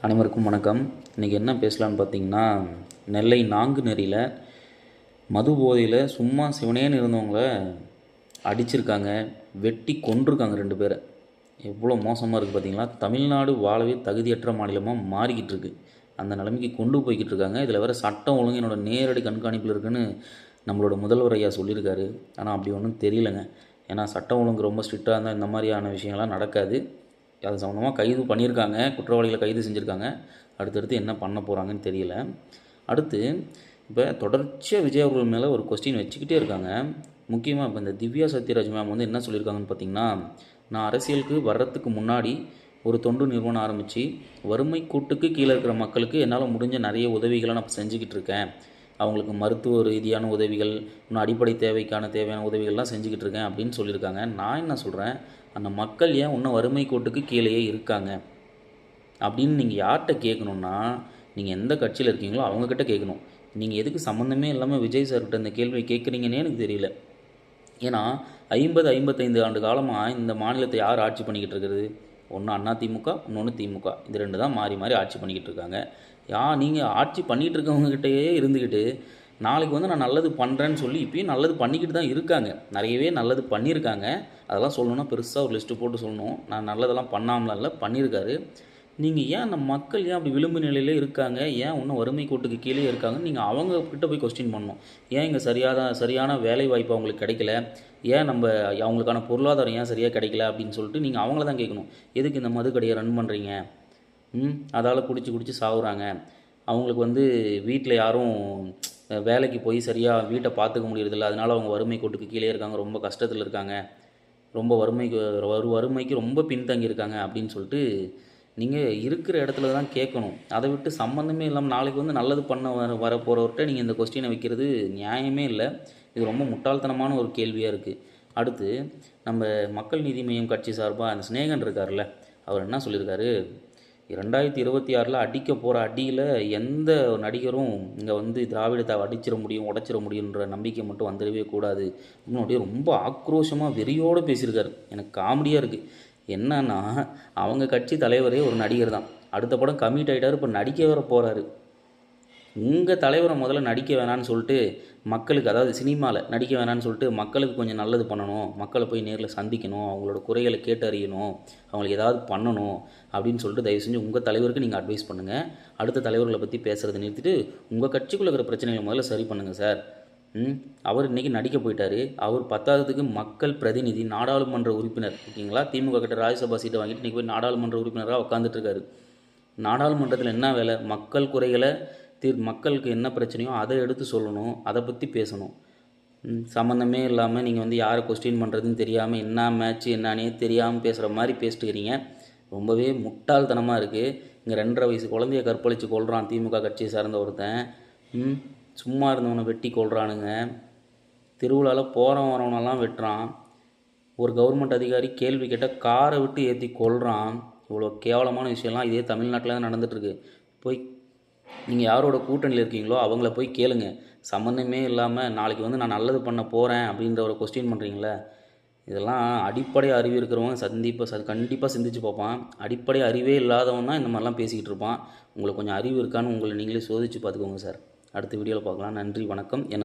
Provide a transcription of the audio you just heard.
அனைவருக்கும் வணக்கம். இன்றைக்கி என்ன பேசலான்னு பார்த்தீங்கன்னா, நெல்லை நாங்குநெறியில் மது போதையில் சும்மா சிவனேன்னு இருந்தவங்கள அடிச்சிருக்காங்க, வெட்டி கொன்றுருக்காங்க 2 பேரை. எவ்வளோ மோசமாக இருக்குது பார்த்தீங்களா? தமிழ்நாடு வாழவே தகுதியற்ற மாநிலமாக மாறிக்கிட்டு இருக்கு. அந்த நிலைமைக்கு கொண்டு போய்கிட்டு இருக்காங்க. இதில் வேறு சட்டம் ஒழுங்கு என்னோட நேரடி கண்காணிப்பில் இருக்குன்னு நம்மளோட முதல்வர் ஐயா சொல்லியிருக்காரு. ஆனால் அப்படி ஒன்றும் தெரியலைங்க. ஏன்னா சட்டம் ஒழுங்கு ரொம்ப ஸ்ட்ரிக்டாக இருந்தால் இந்த மாதிரியான விஷயங்கள்லாம் நடக்காது. அது சம்மந்தமாக கைது பண்ணியிருக்காங்க, குற்றவாளிகளை கைது செஞ்சுருக்காங்க. அடுத்தடுத்து என்ன பண்ண போகிறாங்கன்னு தெரியல. அடுத்து இப்போ தொடர்ச்சியாக விஜய் அவர்கள் மேலே ஒரு கொஸ்டின் வச்சுக்கிட்டே இருக்காங்க. முக்கியமாக இப்போ இந்த திவ்யா சத்யராஜ் மேம் வந்து என்ன சொல்லியிருக்காங்கன்னு பார்த்தீங்கன்னா, நான் அரசியலுக்கு வர்றதுக்கு முன்னாடி ஒரு தொண்டு நிறுவனம் ஆரம்பித்து வறுமை கூட்டுக்கு கீழே இருக்கிற மக்களுக்கு என்னால் முடிஞ்ச நிறைய உதவிகளை நான் செஞ்சுக்கிட்டு இருக்கேன். அவங்களுக்கு மருத்துவ ரீதியான உதவிகள், இன்னும் அடிப்படை தேவையான உதவிகள்லாம் செஞ்சுக்கிட்டு இருக்கேன் அப்படின்னு சொல்லியிருக்காங்க. நான் என்ன சொல்கிறேன், அந்த மக்கள் ஏன் இன்னும் வறுமை கோட்டுக்கு கீழேயே இருக்காங்க அப்படின்னு நீங்கள் யார்கிட்ட கேட்கணுன்னா, நீங்கள் எந்த கட்சியில் இருக்கீங்களோ அவங்கக்கிட்ட கேட்கணும். நீங்கள் எதுக்கு சம்மந்தமே இல்லாமல் விஜய் சார்கிட்ட இந்த கேள்வியை கேட்குறீங்கன்னே எனக்கு தெரியல. ஏன்னா 55 ஆண்டு காலமாக இந்த மாநிலத்தை யார் ஆட்சி பண்ணிக்கிட்டு இருக்கிறது? ஒன்று அதிமுக, இன்னொன்று திமுக. இது 2 தான் மாறி மாறி ஆட்சி பண்ணிக்கிட்டு இருக்காங்க. நீங்கள் ஆட்சி பண்ணிகிட்டு இருக்கவங்ககிட்டயே இருந்துக்கிட்டு நாளைக்கு வந்து நான் நல்லது பண்ணுறேன்னு சொல்லி இப்பயும் நல்லது பண்ணிக்கிட்டு தான் இருக்காங்க. நிறையவே நல்லது பண்ணியிருக்காங்க. அதெல்லாம் சொல்லணுன்னா பெருசாக ஒரு லிஸ்ட்டு போட்டு சொல்லணும். நான் நல்லதெல்லாம் பண்ணாமலாம் இல்லை, பண்ணியிருக்காரு. நீங்கள் ஏன் அந்த மக்கள் ஏன் அப்படி விளிம்பு நிலையிலே இருக்காங்க, ஏன் இன்னும் வறுமை கோட்டுக்கு கீழே இருக்காங்க, நீங்கள் அவங்கக்கிட்ட போய் கொஸ்டின் பண்ணணும். ஏன் இங்கே சரியான வேலை வாய்ப்பு அவங்களுக்கு கிடைக்கல, ஏன் அவங்களுக்கான பொருளாதாரம் ஏன் சரியாக கிடைக்கல அப்படின்னு சொல்லிட்டு நீங்கள் அவங்கள தான் கேட்கணும். எதுக்கு இந்த மது கடையை ரன் பண்ணுறீங்க? அதால் குடிச்சு சாகுறாங்க. அவங்களுக்கு வந்து வீட்டில் யாரும் வேலைக்கு போய் சரியாக வீட்டை பார்த்துக்க முடியறதில்ல. அதனால் அவங்க வறுமை கோட்டுக்கு கீழே இருக்காங்க, ரொம்ப கஷ்டத்தில் இருக்காங்க, ரொம்ப வறுமைக்கு ரொம்ப பின்தங்கியிருக்காங்க அப்படின்னு சொல்லிட்டு நீங்கள் இருக்கிற இடத்துல தான் கேட்கணும். அதை விட்டு சம்மந்தமே இல்லாமல் நாளைக்கு வந்து நல்லது பண்ண வரப்போகிறவர்கிட்ட நீங்கள் இந்த கொஸ்டினை வைக்கிறது நியாயமே இல்லை. இது ரொம்ப முட்டாள்தனமான ஒரு கேள்வியாக இருக்குது. அடுத்து நம்ம மக்கள் நீதி மய்யம் கட்சி சார்பாக அந்த ஸ்நேகன் இருக்கார்ல, அவர் என்ன சொல்லியிருக்காரு, 2026 அடிக்க போகிற அடியில் எந்த நடிகரும் இங்கே வந்து திராவிடத்தை அடிச்சிட முடியும், உடைச்சிட முடியுன்ற நம்பிக்கை மட்டும் வந்துடவே கூடாது அப்படின்னு அப்படியே ரொம்ப ஆக்ரோஷமாக வெறியோடு பேசியிருக்காரு. எனக்கு காமெடியாக இருக்குது. என்னன்னா, அவங்க கட்சி தலைவரே ஒரு நடிகர் தான். அடுத்த படம் கமிட் ஆகிட்டார், இப்போ நடிக்க வர போகிறாரு. உங்கள் தலைவரை முதல்ல நடிக்க வேணான்னு சொல்லிட்டு மக்களுக்கு, அதாவது சினிமாவில் நடிக்க வேணான்னு சொல்லிட்டு மக்களுக்கு கொஞ்சம் நல்லது பண்ணணும், மக்களை போய் நேரில் சந்திக்கணும், அவங்களோட குறைகளை கேட்டு அறியணும், அவங்களுக்கு ஏதாவது பண்ணணும் அப்படின்னு சொல்லிட்டு தயவு செஞ்சு உங்கள் தலைவருக்கு நீங்கள் அட்வைஸ் பண்ணுங்கள். அடுத்த தலைவர்களை பற்றி பேசுகிறத நிறுத்திட்டு உங்கள் கட்சிக்குள்ளே இருக்கிற பிரச்சனைகளை முதல்ல சரி பண்ணுங்கள் சார். அவர் இன்றைக்கி நடிக்க போயிட்டார். அவர் 10க்கு மக்கள் பிரதிநிதி, நாடாளுமன்ற உறுப்பினர். ஓகேங்களா? திமுக கிட்ட ராஜ்யசபா சீட்டை வாங்கிட்டு இன்றைக்கி போய் நாடாளுமன்ற உறுப்பினராக உட்காந்துட்ருக்காரு. நாடாளுமன்றத்தில் என்ன வேலை? மக்கள் குறைகளை மக்களுக்கு என்ன பிரச்சனையோ அதை எடுத்து சொல்லணும், அதை பற்றி பேசணும். சம்மந்தமே இல்லாமல் நீங்கள் வந்து யாரை கொஸ்டின் பண்ணுறதுன்னு தெரியாமல், என்ன மேட்ச்சு என்னன்னே தெரியாமல் பேசுகிற மாதிரி பேசிட்டுக்கிறீங்க. ரொம்பவே முட்டாள்தனமாக இருக்குது. இங்கே 2.5 வயசு குழந்தைய கற்பழித்து கொள்கிறான் திமுக கட்சியை சார்ந்த ஒருத்தன். சும்மா இருந்தவனை வெட்டி கொள்கிறானுங்க. திருவிழாவில் போகிறவன் வரவனெல்லாம் வெட்டுறான். ஒரு கவர்மெண்ட் அதிகாரி கேள்வி கேட்டால் காரை விட்டு ஏற்றி கொள்கிறான். இவ்வளோ கேவலமான விஷயம்லாம் இதே தமிழ்நாட்டில் தான் நடந்துகிட்ருக்கு. போய் நீங்கள் யாரோட கூட்டணியில் இருக்கீங்களோ அவங்கள போய் கேளுங்க. சம்மந்தமே இல்லாமல் நாளைக்கு வந்து நான் நல்லது பண்ண போகிறேன் அப்படின்ற ஒரு கொஸ்டின் பண்ணுறீங்களே, இதெல்லாம் அடிப்படை அறிவு இருக்கிறவங்க கண்டிப்பாக சிந்திச்சு பார்ப்பான். அடிப்படை அறிவே இல்லாதவன் தான் இந்த மாதிரிலாம் பேசிக்கிட்டு இருப்பான். உங்களுக்கு கொஞ்சம் அறிவு இருக்கான்னு உங்களை நீங்களே சோதித்து பார்த்துக்கோங்க சார். அடுத்த வீடியோவில் பார்க்கலாம். நன்றி, வணக்கம்.